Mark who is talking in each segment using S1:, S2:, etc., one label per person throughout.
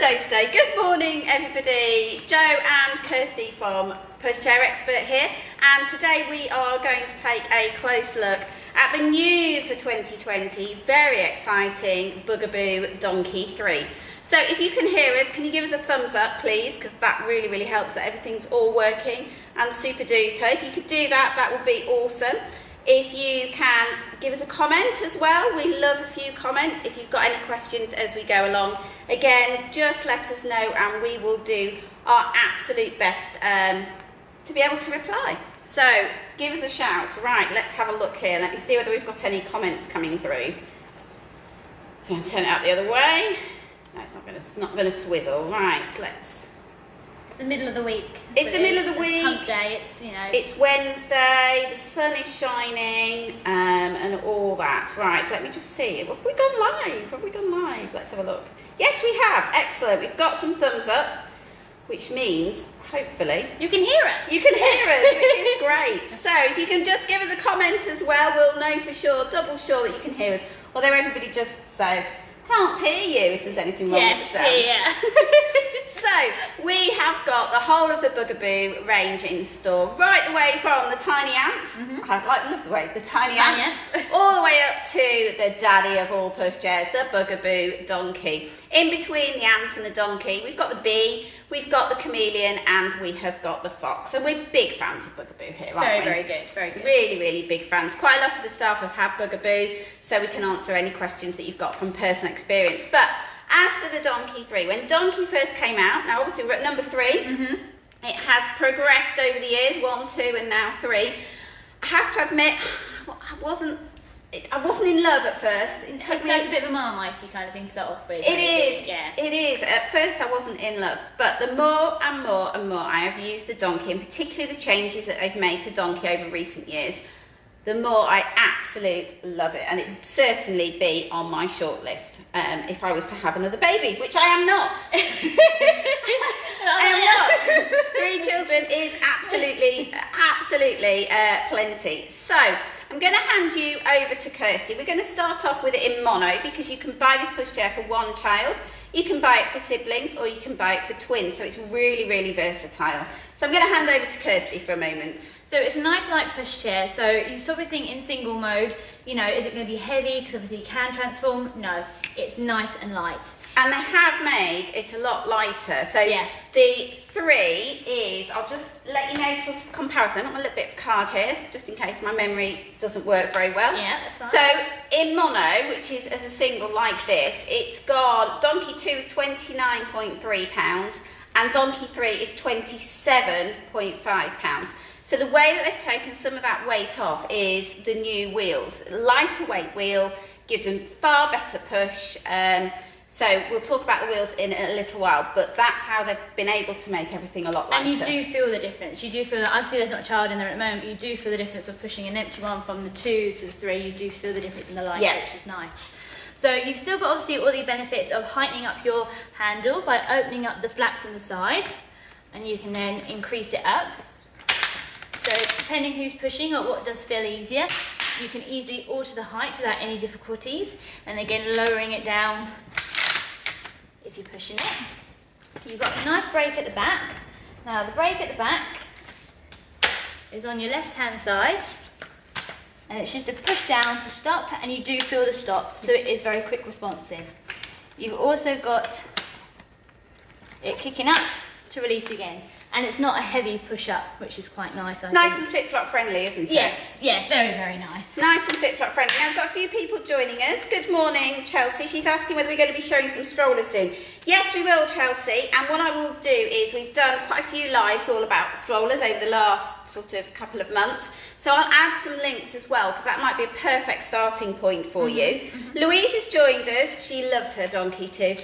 S1: Hello today, good morning everybody. Joe and Kirsty from Pushchair Expert here, and today we are going to take a close look at the new for 2020, very exciting Bugaboo Donkey 3. So if you can hear us, can you give us a thumbs up please, because that really helps that everything's all working and super duper. If you could do that, that would be awesome. If you can give us a comment as well, we love a few comments. If you've got any questions as we go along, again, just let us know and we will do our absolute best to be able to reply. So give us a shout. Right, let's have a look here. Let me see whether we've got any comments coming through. So I'm going to turn it out the other way. No, it's not going to swizzle. Right, let's...
S2: It's the middle of the week.
S1: It's the middle of the week.
S2: Hump day. It's, you know.
S1: It's Wednesday. The sun is shining, and all that. Right. Let me just see. Have we gone live? Have we gone live? Let's have a look. Yes, we have. Excellent. We've got some thumbs up, which means hopefully
S2: you can hear us.
S1: You can hear us, which is great. So if you can just give us a comment as well, we'll know for sure, double sure that you can hear us. Although everybody just says, can't hear you if there's anything wrong with the sound.
S2: Yeah.
S1: So we have got the whole of the Bugaboo range in store, right the way from the tiny ant, I love the way, the tiny ant, all the way up to the daddy of all pushchairs, the Bugaboo Donkey. In between the ant and the donkey, we've got the bee, we've got the chameleon, and we have got the fox. And we're big fans of Bugaboo here, aren't we?
S2: Very good, very good.
S1: Really big fans. Quite a lot of the staff have had Bugaboo, so we can answer any questions that you've got from personal experience. But as for the Donkey 3, when Donkey first came out, now obviously we're at number 3, it has progressed over the years, 1, 2 and now 3. I have to admit, I wasn't in love at first.
S2: It's like a bit of a Marmitey kind of thing to start off with.
S1: It is,
S2: yeah.
S1: It is. At first I wasn't in love, but the more and more I have used the Donkey, and particularly the changes that they've made to Donkey over recent years, the more I absolutely love it, and it would certainly be on my shortlist if I was to have another baby, which I am not. I am not. 3 children is absolutely plenty. So I'm going to hand you over to Kirsty. We're going to start off with it in mono because you can buy this pushchair for 1 child, you can buy it for siblings, or you can buy it for twins. So it's really versatile. So I'm going to hand over to Kirsty for a moment.
S2: So it's a nice light pushchair. So you sort of think in single mode, you know, is it going to be heavy? Because obviously you can transform. No, it's nice and light.
S1: And they have made it a lot lighter. So
S2: yeah.
S1: The 3 is, I'll just let you know sort of comparison. I've got my little bit of card here, just in case my memory doesn't work very well.
S2: Yeah, that's fine.
S1: So in mono, which is as a single like this, it's got Donkey 2 is £29.3 and Donkey 3 is £27.5. So the way that they've taken some of that weight off is the new wheels. Lighter weight wheel gives them far better push. So we'll talk about the wheels in a little while, but that's how they've been able to make everything a lot lighter.
S2: And you do feel the difference. You do feel that, obviously there's not a child in there at the moment, but you do feel the difference of pushing an empty one from the 2 to the 3. You do feel the difference in the light, which is nice. So you've still got obviously all the benefits of heightening up your handle by opening up the flaps on the side, and you can then increase it up. So depending who's pushing or what does feel easier, you can easily alter the height without any difficulties, and again lowering it down if you're pushing it. You've got a nice brake at the back. Now the brake at the back is on your left hand side, and it's just a push down to stop, and you do feel the stop, so it is very quick responsive. You've also got it kicking up to release again. And it's not a heavy push-up, which is quite nice, I think.
S1: Nice and flip-flop friendly, isn't it?
S2: Yes, yeah, very nice.
S1: Nice and flip-flop friendly. Now, we've got a few people joining us. Good morning, Chelsea. She's asking whether we're going to be showing some strollers soon. Yes, we will, Chelsea. And what I will do is we've done quite a few lives all about strollers over the last sort of couple of months. So I'll add some links as well, because that might be a perfect starting point for you. Louise has joined us. She loves her Donkey too.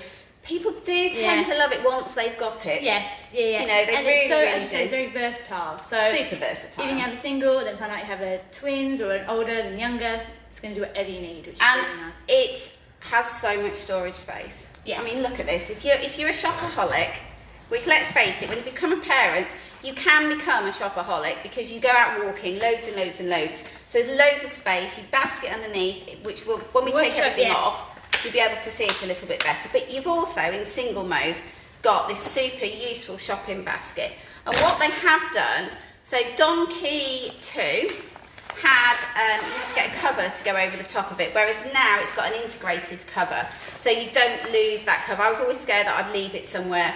S1: People do tend to love it once they've got it.
S2: Yes, yeah.
S1: You know, they
S2: and
S1: really do.
S2: It's very versatile. So
S1: super versatile.
S2: Even you have a single, then find out you have a twins or an older and younger, it's going to do whatever you need, which is really nice.
S1: It has so much storage space.
S2: Yes.
S1: I mean, look at this. If you're a shopaholic, which let's face it, when you become a parent, you can become a shopaholic because you go out walking loads and loads. So there's loads of space. You basket underneath, which will, when we take everything off, you'll be able to see it a little bit better. But you've also, in single mode, got this super useful shopping basket. And what they have done, so Donkey 2 had, you had to get a cover to go over the top of it, whereas now it's got an integrated cover, so you don't lose that cover. I was always scared that I'd leave it somewhere,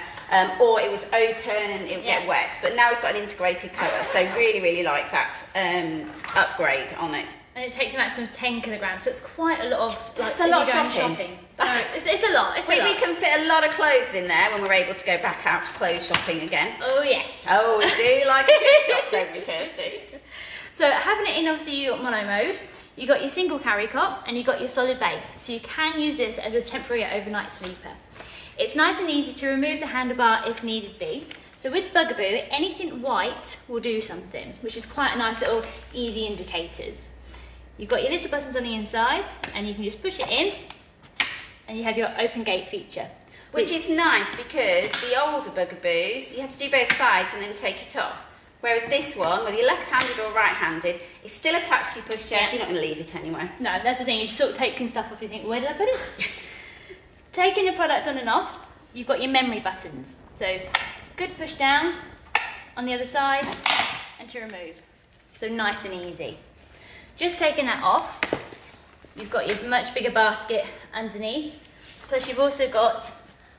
S1: or it was open and it would get wet, but now we've got an integrated cover, so really like that upgrade on it.
S2: And it takes a maximum of 10 kilograms, so it's quite a lot of,
S1: that's a lot of shopping.
S2: It's a lot.
S1: We can fit a lot of clothes in there when we're able to go back out clothes shopping again.
S2: Oh yes.
S1: Oh, we do like a good shop, don't we, Kirsty?
S2: So having it in, obviously you got mono mode, you got your single carry cot, and you got your solid base. So you can use this as a temporary overnight sleeper. It's nice and easy to remove the handlebar if needed be. So with Bugaboo, anything white will do something, which is quite a nice little easy indicators. You've got your little buttons on the inside, and you can just push it in, and you have your open gate feature.
S1: Which is nice because the older Bugaboos, you have to do both sides and then take it off. Whereas this one, whether you're left-handed or right-handed, it's still attached to your pushchair, so you're not going to leave it anywhere.
S2: No, that's the thing. You sort of taking stuff off, you think, where did I put it? Taking your product on and off, you've got your memory buttons. So good push down on the other side and to remove. So nice and easy. Just taking that off, you've got your much bigger basket underneath. Plus you've also got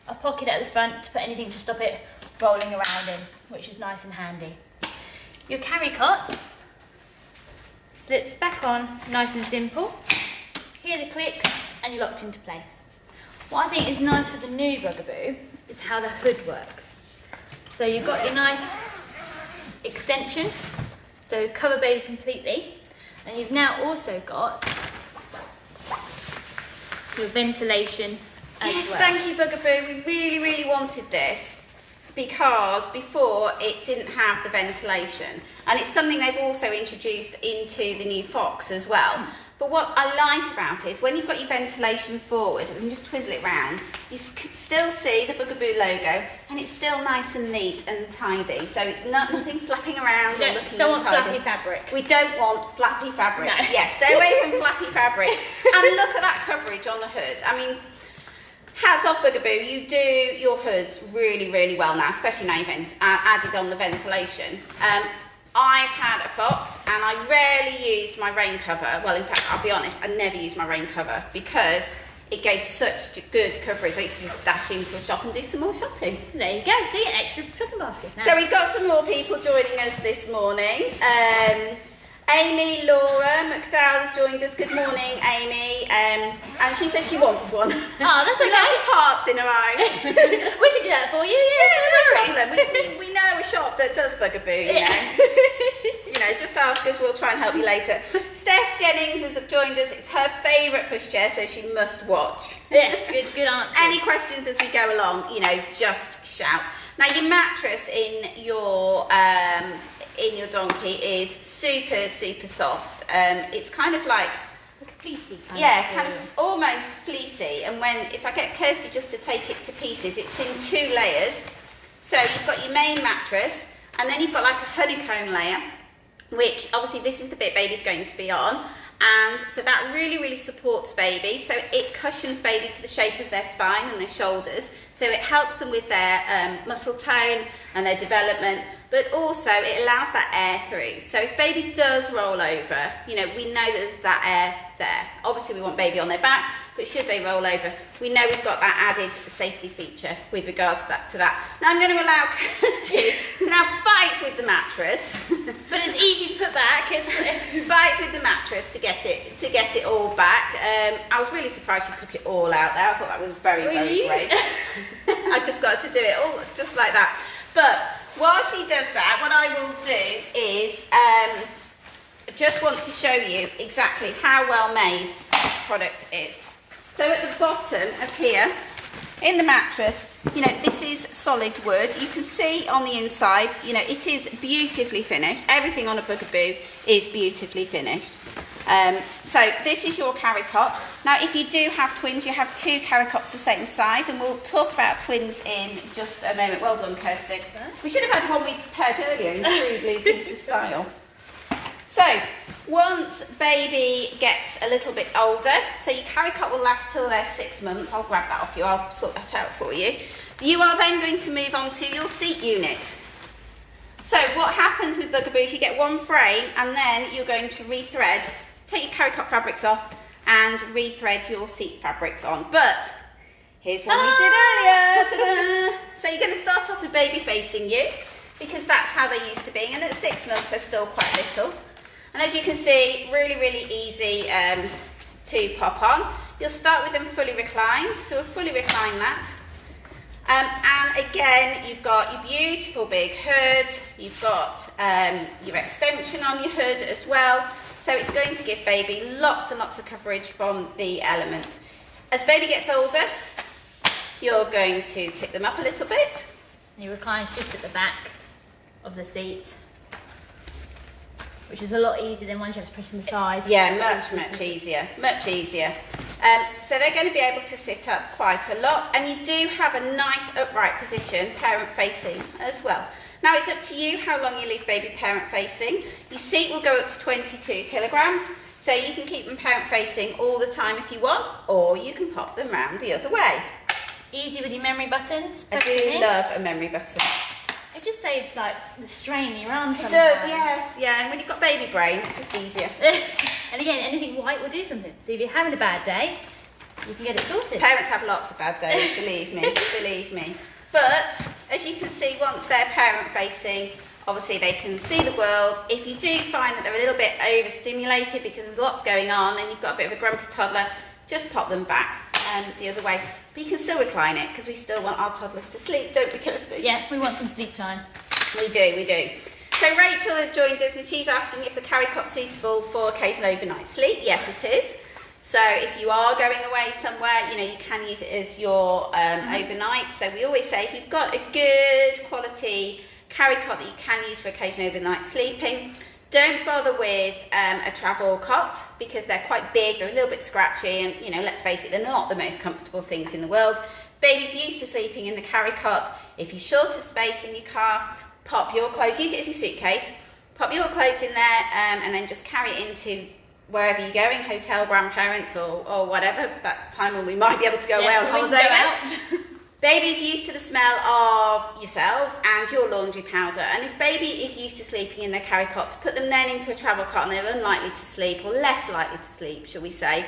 S2: a pocket at the front to put anything to stop it rolling around in, which is nice and handy. Your carry cot slips back on, nice and simple. Hear the click and you're locked into place. What I think is nice for the new Bugaboo is how the hood works. So you've got your nice extension, so cover baby completely, and you've now also got your ventilation as
S1: yes,
S2: well.
S1: Thank you, Bugaboo. We really wanted this because before it didn't have the ventilation, and it's something they've also introduced into the new Fox as well. But what I like about it is when you've got your ventilation forward, and you just twizzle it round, you can still see the Bugaboo logo, and it's still nice and neat and tidy. So nothing flapping around or looking untidy.
S2: Don't want flappy fabric.
S1: We don't want flappy fabric.
S2: No.
S1: Yes, stay away from flappy fabric. And look at that coverage on the hood. I mean, hats off, Bugaboo. You do your hoods really well now, especially now you've added on the ventilation. I've had a Fox and I rarely used my rain cover. Well, in fact, I'll be honest, I never used my rain cover because it gave such good coverage. I used to just dash into a shop and do some more shopping.
S2: There you go, see, an extra shopping basket now.
S1: So we've got some more people joining us this morning. Amy Laura McDowell has joined us. Good morning, Amy. And she says she wants one.
S2: Oh, that's okay.
S1: Lots of hearts in her eyes.
S2: We can do that for you.
S1: Yeah, no problem. We know a shop that does Bugaboo, you know. You know, just ask us, we'll try and help you later. Steph Jennings has joined us. It's her favourite pushchair, so she must watch.
S2: Yeah, good answer.
S1: Any questions as we go along, you know, just shout. Now, your mattress in your Donkey is super soft. It's kind of like
S2: a fleecy kind
S1: kind of almost fleecy. And if I get Kirsty just to take it to pieces, it's in 2 layers. So you've got your main mattress, and then you've got like a honeycomb layer, which obviously this is the bit baby's going to be on. And so that really supports baby. So it cushions baby to the shape of their spine and their shoulders. So it helps them with their muscle tone and their development, but also it allows that air through. So if baby does roll over, you know, we know that there's that air there. Obviously we want baby on their back, but should they roll over, we know we've got that added safety feature with regards to that. Now I'm going to allow Kirsty to now fight with the mattress.
S2: But it's easy to put back.
S1: Fight with the mattress to get it all back. I was really surprised she took it all out there. I thought that was very brave. I just got to do it all just like that. But while she does that, what I will do is just want to show you exactly how well made this product is. So at the bottom of here, in the mattress, you know, this is solid wood. You can see on the inside, you know, it is beautifully finished. Everything on a Bugaboo is beautifully finished. So this is your carry cot. Now, if you do have twins, you have 2 carry cots the same size, and we'll talk about twins in just a moment. Well done, Kirsty. We should have had one we prepared earlier in true Blue Peter style. So Once baby gets a little bit older, so your carry cot will last till they're 6 months. I'll grab that off you, I'll sort that out for you. You are then going to move on to your seat unit. So what happens with Bugaboo is you get one frame and then you're going to rethread, take your carry cot fabrics off and rethread your seat fabrics on. But here's what we did earlier. Ta-da! So you're going to start off with baby facing you because that's how they're used to being, and at 6 months they're still quite little. And as you can see, really, really easy to pop on. You'll start with them fully reclined, so we'll fully recline that. And again, you've got your beautiful big hood, you've got your extension on your hood as well, so it's going to give baby lots and lots of coverage from the elements. As baby gets older, you're going to tip them up a little bit.
S2: He reclines just at the back of the seat, which is a lot easier than once you have to press on the sides.
S1: Yeah, much easier, much easier. So they're going to be able to sit up quite a lot, and you do have a nice upright position, parent facing as well. Now it's up to you how long you leave baby parent facing. Your seat will go up to 22 kilograms, so you can keep them parent facing all the time if you want, or you can pop them round the other way.
S2: Easy with your memory buttons.
S1: I do love a memory button.
S2: It just saves like the strain in your arms.
S1: It does, yes, yeah. And when you've got baby brain, it's just easier.
S2: And again, anything white will do something. So if you're having a bad day, you can get it sorted.
S1: Parents have lots of bad days, believe me, believe me. But as you can see, once they're parent facing, obviously they can see the world. If you do find that they're a little bit overstimulated because there's lots going on and you've got a bit of a grumpy toddler, just pop them back the other way. But you can still recline it because we still want our toddlers to sleep, don't we, Kirsty?
S2: Yeah, we want some sleep time.
S1: We do, we do. So Rachel has joined us and she's asking if the carry cot's suitable for occasional overnight sleep. Yes, it is. So if you are going away somewhere, you know, you can use it as your overnight. So we always say if you've got a good quality carry cot that you can use for occasional overnight sleeping, don't bother with a travel cot because they're quite big, they're a little bit scratchy, and you know, let's face it, they're not the most comfortable things in the world. Baby's used to sleeping in the carry cot. If you're short of space in your car, pop your clothes, use it as your suitcase, pop your clothes in there and then just carry it into wherever you're going, hotel, grandparents or whatever, that time when we might be able to go away on holiday now. Baby's used to the smell of yourselves and your laundry powder, and if baby is used to sleeping in their carry cot, to put them then into a travel cot and they're unlikely to sleep, or less likely to sleep, shall we say,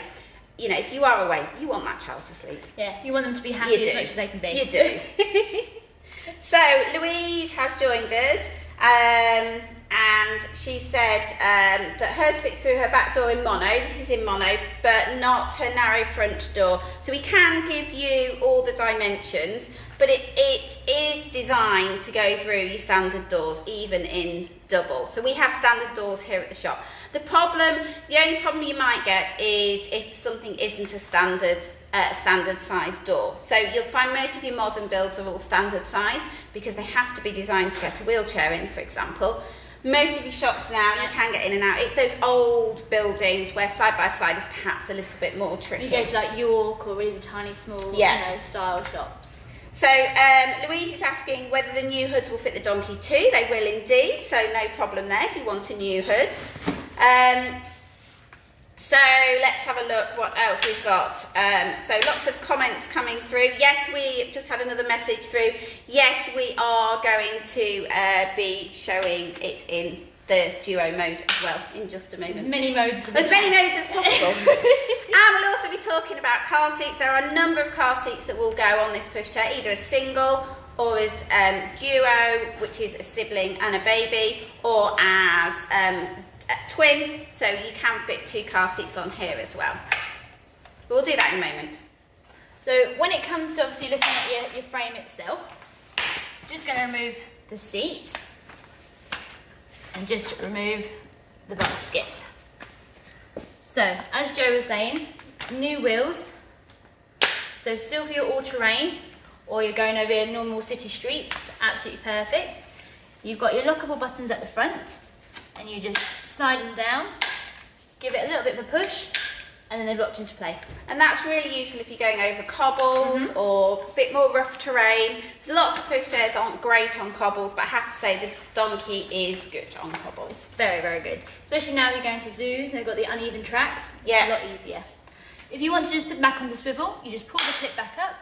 S1: you know, if you are away, you want that child to sleep.
S2: Yeah, you want them to be happy as much as they can be.
S1: You do. So Louise has joined us, and she said that hers fits through her back door in mono. This is in mono, but not her narrow front door. So we can give you all the dimensions, but it is designed to go through your standard doors, even in double. So we have standard doors here at the shop. The only problem you might get is if something isn't a standard size door. So you'll find most of your modern builds are all standard size because they have to be designed to get a wheelchair in, for example. Most of your shops now, you can get in and out. It's those old buildings where side by side is perhaps a little bit more tricky.
S2: You go to like York or really tiny, small, style shops.
S1: So Louise is asking whether the new hoods will fit the donkey too. They will indeed, so no problem there if you want a new hood. So let's have a look what else we've got. So lots of comments coming through. Yes, we just had another message through. Yes, we are going to be showing it in the duo mode as well in just a moment.
S2: Many modes.
S1: As many modes as possible. And we'll also be talking about car seats. There are a number of car seats that will go on this pushchair, either as single or as duo, which is a sibling and a baby, or as twin, so you can fit 2 car seats on here as well. But we'll do that in a moment.
S2: So when it comes to obviously looking at your frame itself, I'm just going to remove the seat and just remove the basket. So as Joe was saying, new wheels, so still for your all-terrain or you're going over normal city streets, absolutely perfect. You've got your lockable buttons at the front and you just slide them down, give it a little bit of a push and then they've locked into place.
S1: And that's really useful if you're going over cobbles or a bit more rough terrain. There's lots of pushchairs aren't great on cobbles, but I have to say the Donkey is good on cobbles.
S2: It's very, very good. Especially now you're going to zoos and they've got the uneven tracks. It's
S1: Yeah.
S2: a lot easier. If you want to just put them back onto swivel, you just pull the clip back up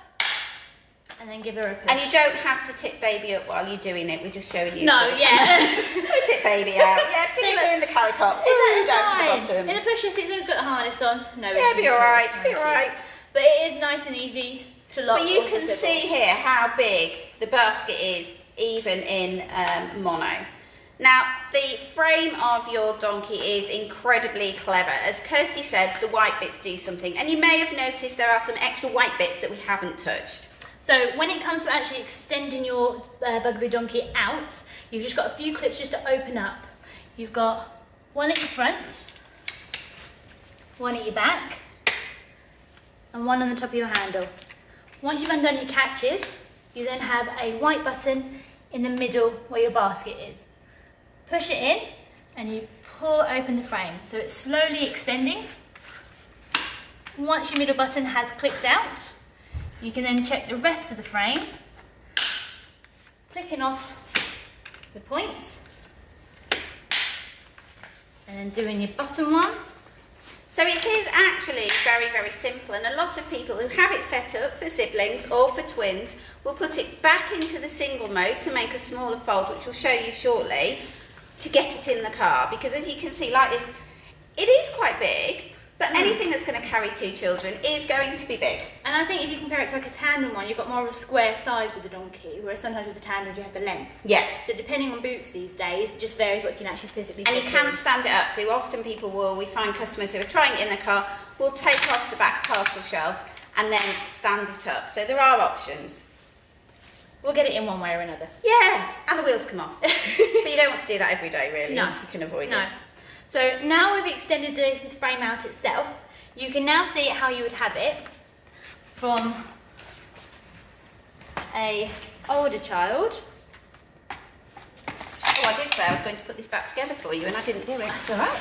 S2: and then give her a push.
S1: And you don't have to tip baby up while you're doing it. We're just showing you.
S2: No, yeah.
S1: We tip baby out. Yeah, particularly doing the carry cot.
S2: Is
S1: Down
S2: that
S1: to the
S2: fine?
S1: bottom.
S2: In the pusher seats, we've got the harness on. No
S1: Yeah,
S2: issues
S1: be
S2: at all.
S1: alright.
S2: No
S1: Be
S2: issues.
S1: alright.
S2: But it is nice and easy to lock.
S1: But you
S2: onto
S1: can
S2: swivel.
S1: see here how big the basket is, even in mono. Now, the frame of your Donkey is incredibly clever. As Kirsty said, the white bits do something. And you may have noticed there are some extra white bits that we haven't touched.
S2: So when it comes to actually extending your Bugaboo Donkey out, you've just got a few clips just to open up. You've got one at your front, one at your back, and one on the top of your handle. Once you've undone your catches, you then have a white button in the middle where your basket is. Push it in and you pull open the frame. So it's slowly extending. Once your middle button has clicked out, you can then check the rest of the frame, clicking off the points, and then doing your bottom one.
S1: So it is actually very, very simple, and a lot of people who have it set up for siblings or for twins will put it back into the single mode to make a smaller fold, which we'll show you shortly, to get it in the car. Because as you can see, like this, it is quite big, but anything that's going to carry two children is going to be big.
S2: And I think if you compare it to like a tandem one, you've got more of a square size with the Donkey, whereas sometimes with the tandem you have the length.
S1: Yeah.
S2: So depending on boots these days, it just varies what you can actually physically
S1: And you
S2: fit
S1: can
S2: in.
S1: stand it up. So often we find customers who are trying it in the car, will take off the back parcel shelf and then stand it up. So there are options.
S2: We'll get it in one way or another.
S1: Yes, and the wheels come off. But you don't want to do that every day, really.
S2: No.
S1: You can avoid
S2: No.
S1: it.
S2: So now we've extended the frame out itself, you can now see how you would have it from a older child.
S1: Oh, I did say I was going to put this back together for you, and I didn't do it.
S2: That's all right.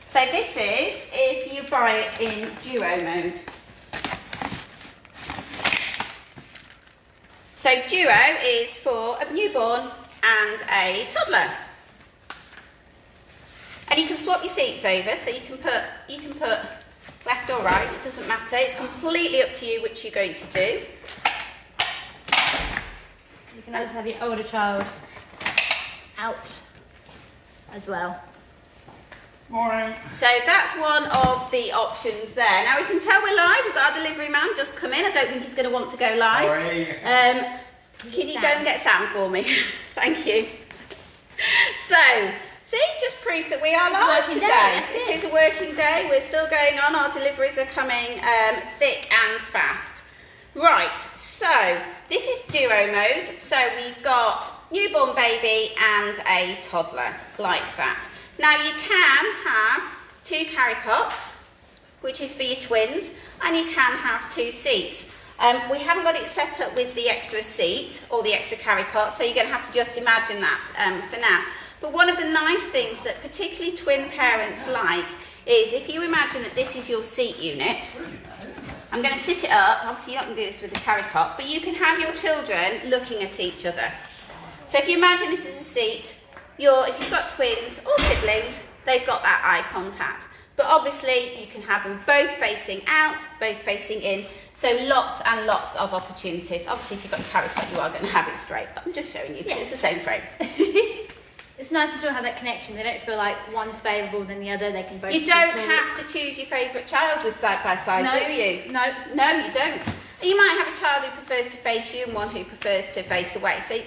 S1: So this is if you buy it in duo mode. So duo is for a newborn and a toddler. And you can swap your seats over, so you can put left or right, it doesn't matter. It's completely up to you which you're going to do.
S2: You can also have your older child out as well.
S3: Morning.
S1: So that's one of the options there. Now we can tell we're live. We've got our delivery man just come in. I don't think he's going to want to go live.
S3: Morning.
S1: Can you go and get Sam for me? Thank you. So, see, just proof that we are
S2: It's a
S1: live
S2: working
S1: today.
S2: day, that's
S1: It is a working day. We're still going on. Our deliveries are coming thick and fast. Right, so this is duo mode. So we've got newborn baby and a toddler, like that. Now you can have two carry cots, which is for your twins, and you can have two seats. We haven't got it set up with the extra seat or the extra carry cot, so you're going to have to just imagine that for now. But one of the nice things that particularly twin parents like is if you imagine that this is your seat unit. I'm going to sit it up. Obviously, you're not going to do this with the carry cot, but you can have your children looking at each other. So if you imagine this is a seat, if you've got twins or siblings, they've got that eye contact. But obviously, you can have them both facing out, both facing in. So lots and lots of opportunities. Obviously, if you've got a carry cot, you are going to have it straight. But I'm just showing you because it's the same frame.
S2: It's nice to still have that connection. They don't feel like one's favourable than the other. They can both.
S1: You don't have to choose your favourite child with side by side,
S2: No,
S1: do you?
S2: no.
S1: No, you don't. You might have a child who prefers to face you and one who prefers to face away. So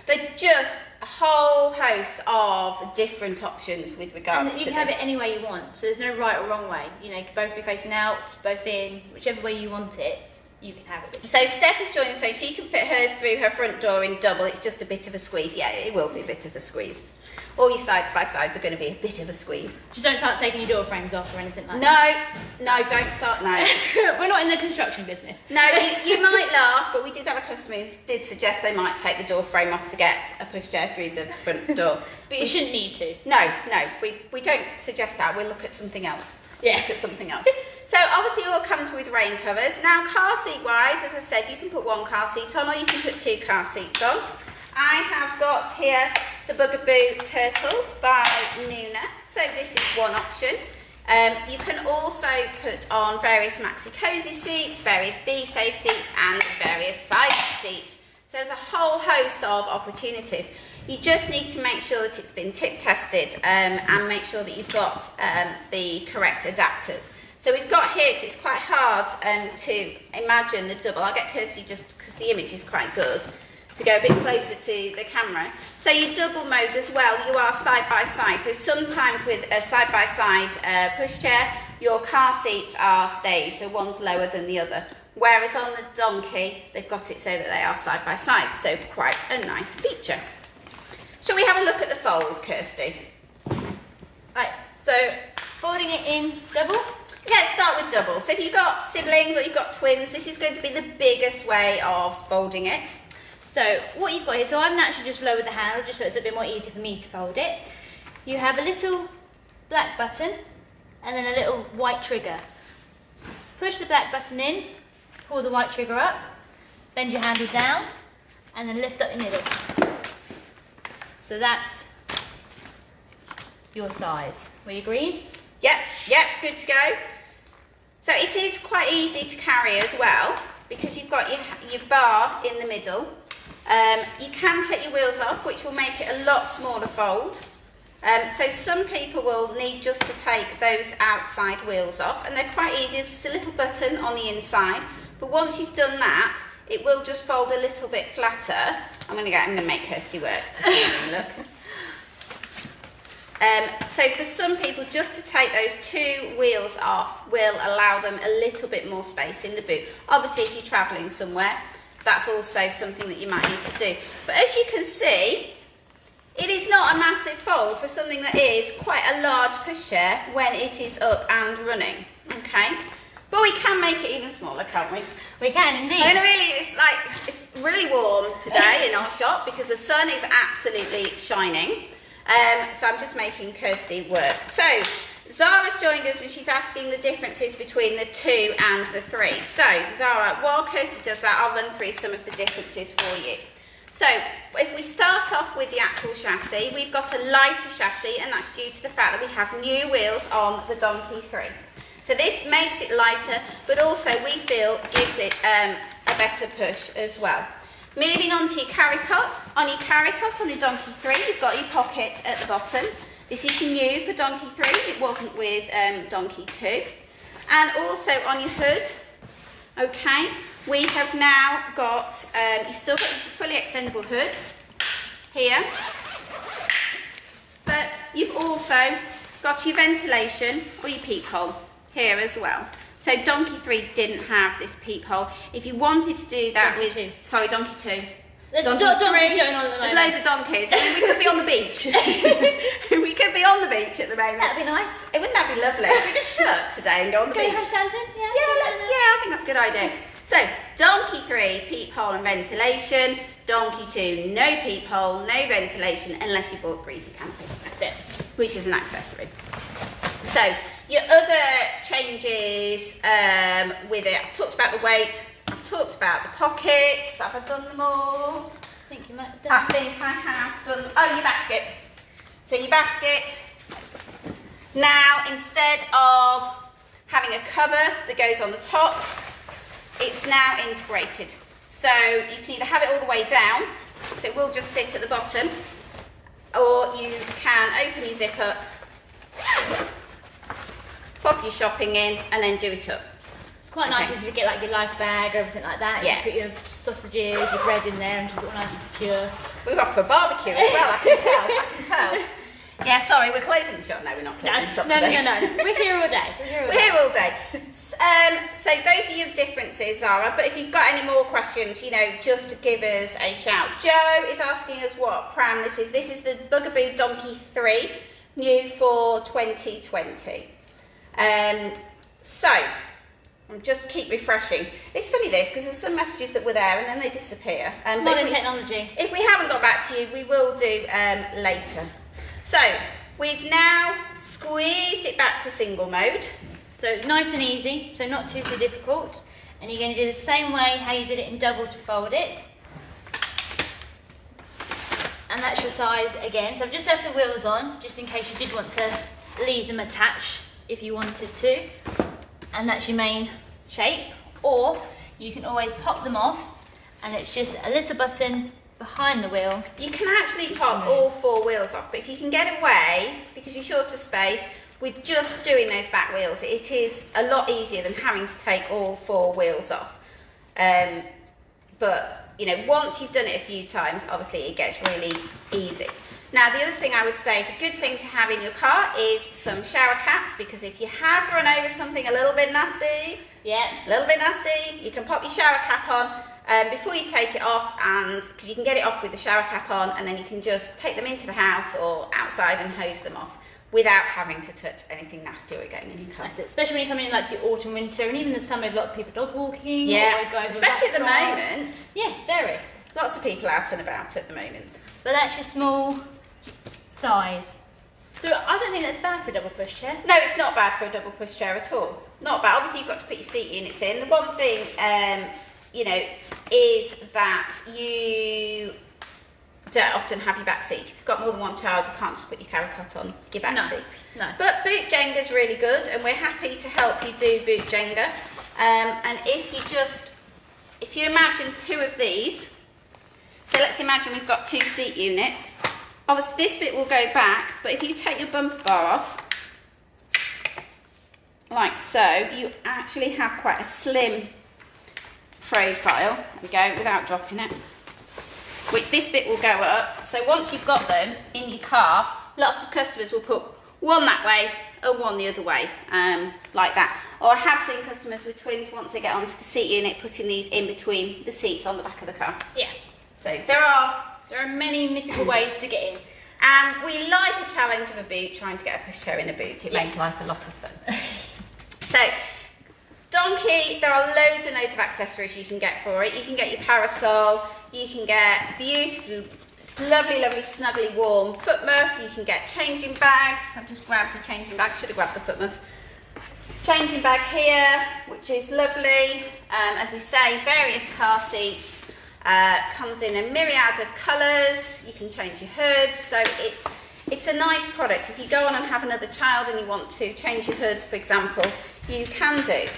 S1: they're just a whole host of different options with regards
S2: And you
S1: to
S2: can have
S1: this.
S2: it any way you want. So there's no right or wrong way. You know, you can both be facing out, both in, whichever way you want it. You can have it.
S1: So Steph has joined us saying she can fit hers through her front door in double. It's just a bit of a squeeze. Yeah, it will be a bit of a squeeze. All your side-by-sides are going to be a bit of a squeeze.
S2: Just don't start taking your door frames off or anything like that.
S1: No, don't start, no.
S2: We're not in the construction business.
S1: No, you might laugh, but we did have a customer who did suggest they might take the door frame off to get a pushchair through the front door.
S2: But you shouldn't need to.
S1: No, we don't suggest that. We'll look at something else.
S2: Yeah.
S1: Look at something else. So obviously it all comes with rain covers. Now car seat wise, as I said, you can put one car seat on or you can put two car seats on. I have got here the Bugaboo Turtle by Nuna. So this is one option. You can also put on various maxi cozy seats, various Be Safe seats and various side seats. So there's a whole host of opportunities. You just need to make sure that it's been tip tested and make sure that you've got the correct adapters. So we've got here, because it's quite hard to imagine the double. I'll get Kirsty, just because the image is quite good, to go a bit closer to the camera. So your double mode as well, you are side by side. So sometimes with a side by side pushchair, your car seats are staged, so one's lower than the other. Whereas on the Donkey, they've got it so that they are side by side, so quite a nice feature. Shall we have a look at the fold, Kirsty?
S2: Right, so folding it in double.
S1: Let's start with double. So if you've got siblings or you've got twins, this is going to be the biggest way of folding it.
S2: So what you've got here, so I've naturally just lowered the handle just so it's a bit more easy for me to fold it. You have a little black button and then a little white trigger. Push the black button in, pull the white trigger up, bend your handle down and then lift up your middle. So that's your size. We agree?
S1: Yep, good to go. So it is quite easy to carry as well because you've got your bar in the middle. You can take your wheels off, which will make it a lot smaller fold. So some people will need just to take those outside wheels off, and they're quite easy. It's just a little button on the inside. But once you've done that, it will just fold a little bit flatter. I'm going to make Kirsty work this morning, look. So for some people, just to take those two wheels off will allow them a little bit more space in the boot. Obviously, if you're travelling somewhere, that's also something that you might need to do. But as you can see, it is not a massive fold for something that is quite a large pushchair when it is up and running, okay? But we can make it even smaller, can't we?
S2: We can indeed.
S1: I mean, it's really warm today in our shop because the sun is absolutely shining. So I'm just making Kirsty work. So Zara's joined us and she's asking the differences between the 2 and the 3. So Zara, while Kirsty does that, I'll run through some of the differences for you. So if we start off with the actual chassis, we've got a lighter chassis, and that's due to the fact that we have new wheels on the Donkey 3. So this makes it lighter, but also we feel gives it a better push as well. Moving on to your carry cot. On your carry cot on the Donkey 3, you've got your pocket at the bottom. This is new for Donkey 3, it wasn't with Donkey 2. And also on your hood, okay, we have now got, you've still got your fully extendable hood here, but you've also got your ventilation or your peephole here as well. So Donkey 3 didn't have this peephole. If you wanted to do that
S2: Donkey 2.
S1: Sorry, Donkey 2.
S2: There's
S1: Donkey
S2: donkeys
S1: 3,
S2: going on at the moment.
S1: There's loads of donkeys. I mean, we could be on the beach. We could be on the beach at the moment.
S2: That'd be nice.
S1: Wouldn't that be lovely? Should we just shut today and go on the
S2: Go
S1: beach?
S2: hash dancing? Yeah,
S1: I think that's a good idea. So, Donkey 3, peephole and ventilation. Donkey 2, no peephole, no ventilation, unless you bought Breezy Camping.
S2: That's it.
S1: Which is an accessory. So, your other changes with it, I've talked about the weight, I've talked about the pockets, have I done them all?
S2: I think you might have done.
S1: I think I have done, oh, your basket. So your basket, now instead of having a cover that goes on the top, it's now integrated. So you can either have it all the way down, so it will just sit at the bottom, or you can open your zip up, pop your shopping in, and then do it up.
S2: It's quite nice if you get like your life bag or everything like that.
S1: Yeah.
S2: You put your sausages, your bread in there, and just put it nice and secure.
S1: We're off for a barbecue as well, I can tell. Yeah, sorry, we're closing the shop. No, we're not closing the shop today.
S2: No. We're here all day.
S1: We're here all day. So those are your differences, Zara. But if you've got any more questions, you know, just give us a shout. Joe is asking us what pram this is. This is the Bugaboo Donkey 3, new for 2020. So I'll just keep refreshing. It's funny this, because there's some messages that were there and then they disappear.
S2: Modern technology.
S1: If we haven't got back to you, we will do later. So we've now squeezed it back to single mode.
S2: So nice and easy, so not too difficult. And you're going to do the same way how you did it in double to fold it. And that's your size again. So I've just left the wheels on, just in case you did want to leave them attached if you wanted to. And that's your main shape. Or you can always pop them off, and it's just a little button behind the wheel.
S1: You can actually pop all 4 wheels off, but if you can get away, because you're short of space, with just doing those back wheels, it is a lot easier than having to take all 4 wheels off. But, you know, once you've done it a few times, obviously it gets really easy. Now, the other thing I would say is a good thing to have in your car is some shower caps, because if you have run over something a little bit nasty, you can pop your shower cap on before you take it off, and because you can get it off with the shower cap on, and then you can just take them into the house or outside and hose them off without having to touch anything nasty or going in your car.
S2: That's it. Especially when you're coming in like the autumn, winter, and even the summer, a lot of people dog walking.
S1: Yeah,
S2: or going
S1: especially at the moment.
S2: Yes, very.
S1: Lots of people out and about at the moment.
S2: But that's your small size. So I don't think that's bad for a double pushchair.
S1: No, it's not bad for a double pushchair at all. Not bad. Obviously, you've got to put your seat units in. The one thing, you know, is that you don't often have your back seat. If you've got more than one child, you can't just put your carry cot on your back seat.
S2: No.
S1: But boot Jenga's really good, and we're happy to help you do boot Jenga. And if you imagine 2 of these, so let's imagine we've got 2 seat units. Obviously, this bit will go back, but if you take your bumper bar off, like so, you actually have quite a slim profile. There we go, without dropping it. Which this bit will go up. So once you've got them in your car, lots of customers will put one that way and one the other way, like that. Or I have seen customers with twins, once they get onto the seat unit, putting these in between the seats on the back of the car.
S2: Yeah.
S1: So there are
S2: many mythical ways to get in.
S1: And we like a challenge of a boot, trying to get a pushchair in a boot. It makes life a lot of fun. So, Donkey, there are loads and loads of accessories you can get for it. You can get your parasol, you can get beautiful, it's lovely, lovely, snuggly, warm foot muff. You can get changing bags. I've just grabbed a changing bag, should have grabbed the foot muff. Changing bag here, which is lovely. As we say, various car seats. Comes in a myriad of colours. You can change your hoods, so it's a nice product. If you go on and have another child and you want to change your hoods, for example, you can do.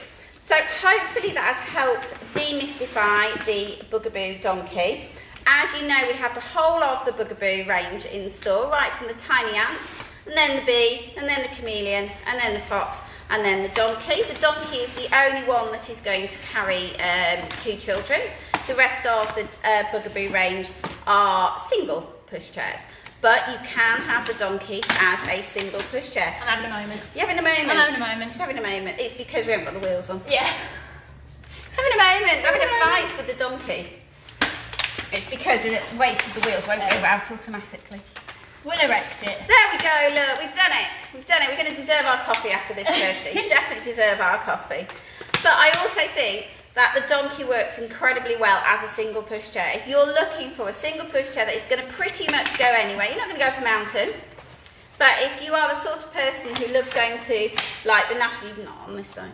S1: So hopefully that has helped demystify the Bugaboo Donkey. As you know, we have the whole of the Bugaboo range in store, right from the tiny ant, and then the bee, and then the chameleon, and then the fox, and then the donkey. The donkey is the only one that is going to carry 2 children. The rest of the Bugaboo range are single pushchairs. But you can have the donkey as a single pushchair.
S2: I'm having a moment.
S1: You're having a moment?
S2: I'm having a moment.
S1: She's having a moment. It's because we haven't got the wheels on.
S2: Yeah.
S1: She's having a moment. Having a fight with the donkey. It's because the weight of the wheels won't go out automatically.
S2: We'll erect it.
S1: There we go, look, we've done it. We've done it. We're going to deserve our coffee after this, Kirsty. Definitely deserve our coffee. But I also think that the donkey works incredibly well as a single pushchair. If you're looking for a single pushchair that is going to pretty much go anywhere, you're not going to go up a mountain. But if you are the sort of person who loves going to, like, the national, not on this side.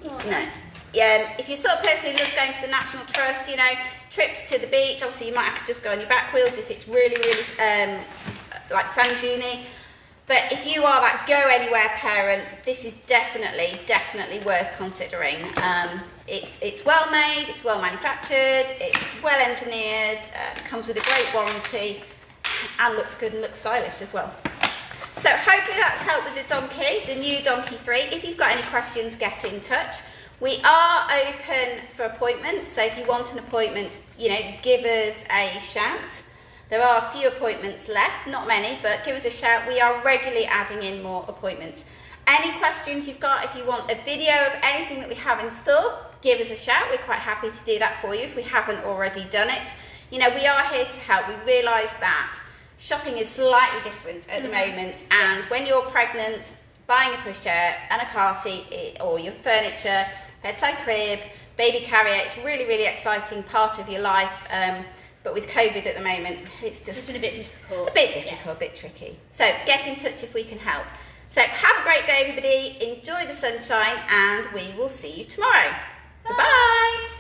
S1: No. If you're the sort of person who loves going to the National Trust, you know, trips to the beach, obviously you might have to just go on your back wheels if it's really, really like sand duney. But if you are that go anywhere parent, this is definitely worth considering. It's well made, it's well manufactured, it's well engineered, comes with a great warranty, and looks good and looks stylish as well. So hopefully that's helped with the donkey, the new Donkey 3. If you've got any questions, get in touch. We are open for appointments, so if you want an appointment, you know, give us a shout. There are a few appointments left, not many, but give us a shout. We are regularly adding in more appointments. Any questions you've got, if you want a video of anything that we have in store, give us a shout. We're quite happy to do that for you if we haven't already done it. You know, we are here to help. We realise that shopping is slightly different at the moment, and when you're pregnant, buying a pushchair and a car seat or your furniture, bedside crib, baby carrier, it's really, really exciting part of your life. But with COVID at the moment, it's just
S2: been a bit difficult.
S1: A bit tricky. So get in touch if we can help. So have a great day, everybody. Enjoy the sunshine, and we will see you tomorrow. Bye. Bye.